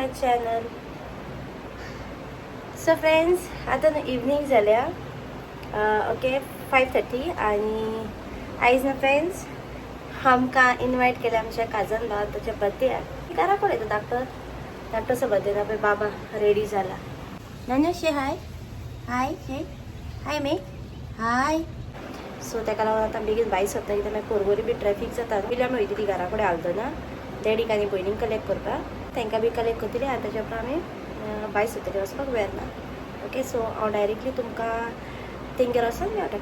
माय channel. So friends, आता ना evening जाल्या. ओके 5:30 आणि आयज ना फ्रेंड्स आमकां इन्वायट केले आमच्या काजन भाव त्याच्या बर्थडेक. घरा कोण येतो धाकटोसो बर्थडे ना. बाबा रेडी झाला. नन्याशी हाय हाय हे हाय मे हाय. सो ताका लागून आतां बेगीन भायर सरता कित्याक मागीर कोरगोरी बी ट्रॅफिक जाता. विल्यान वयता ती घरा कडेन हालतो ना डॅडीक आनी भयणीक कलेक्ट करपाक. तांकां बी कलेक्ट करतली आनी ताच्या उपरांत आमी भायर सरतली वचपाक वेळ ना. ओके सो हांव डायरेक्टली तुमकां तेंगेर वचून मेळटा.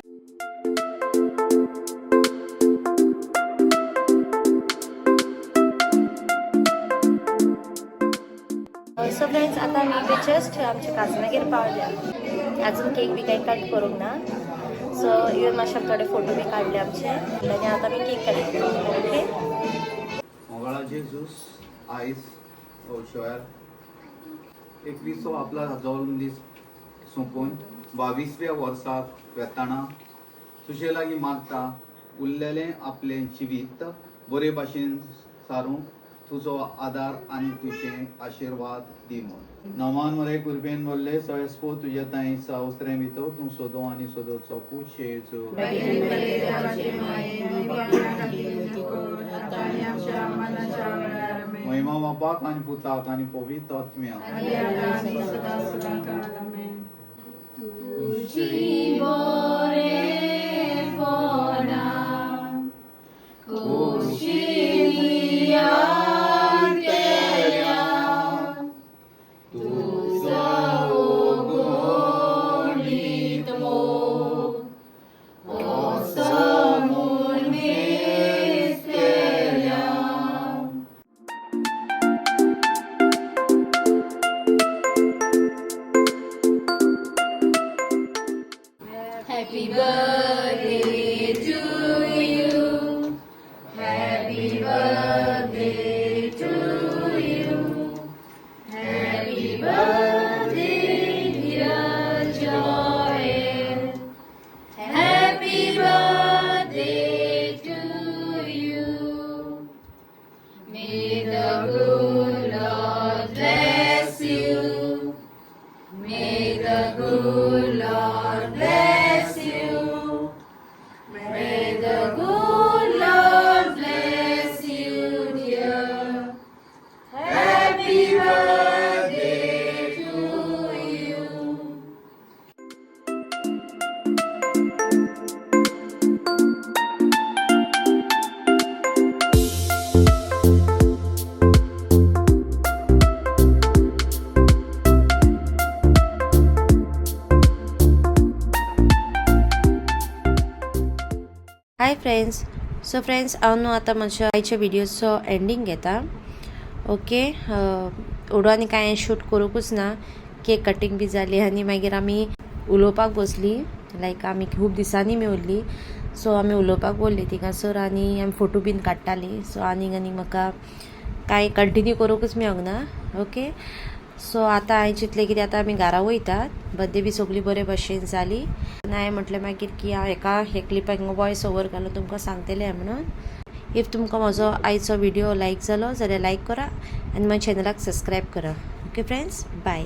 सो फ्रेंड्स, आता आमी जस्ट आमच्या काजनागेर पावल्या. अजून केक बी काही कट करूंक ना. सो इवन मातशे थोडे फोटो बी काडले आमचे आनी आतां आमी केक कलेक्ट करतले. ओके मोगाळाचे जूस आयज शेव्यार 21 आपला जल्म दीस सोंपून 22व्या वर्साक वेताना तुजे लागीं मागता उरलेलें आपलें जिवीत बरे भाशेन सारूंक तुजो आदार आनी तुजें आशिर्वाद दी म्हूण. नवान मरे कुरबेन मोरले सळेस्पो तुजे ताई सावस्त्रें भितर तूं सोदो आनी सोदोचो पुशेज. महिमा बापाक आनी पुताक आनी पवित्र आत्म्याक. Happy birthday to you. Happy birthday to you. Happy birthday dear Joel. Happy birthday to you. May the good Lord bless you. May the good Lord bless you. May the good Lord bless you, dear. Happy birthday to you. Hi friends. So friends, हांव न्हू आतां म्हज्या आयच्या विडियोचो ending घेता. Okay ओडू आनी कांय shoot करूंकूच ना. Cake cutting बी जाली आनी मागीर आमी उलोवपाक बसली. लायक आमी खूब दिसांनी मेवल्ली. सो आमी उलोवपाक बोल्ली थिंगासर आनी आमी फोटो बीन काडटाली. सो आनीक म्हाका कांय कंटिन्यू करूंकूच मेळोंक ना. ओके सो आतां हांवें चिंतलें कितें आतां आमी घरा वयतात. बर्थडे बी सगळी बरे भशेन जाली. हांवें म्हटलें मागीर की हांव हे क्लिपाक वॉयस ओवर घालून तुमकां सांगतलें म्हणून. इफ तुमकां म्हजो आयचो व्हिडिओ लायक जालो जाल्यार लायक करा आनी म्हज्या चॅनलाक सबस्क्रायब करा. Okay friends, bye.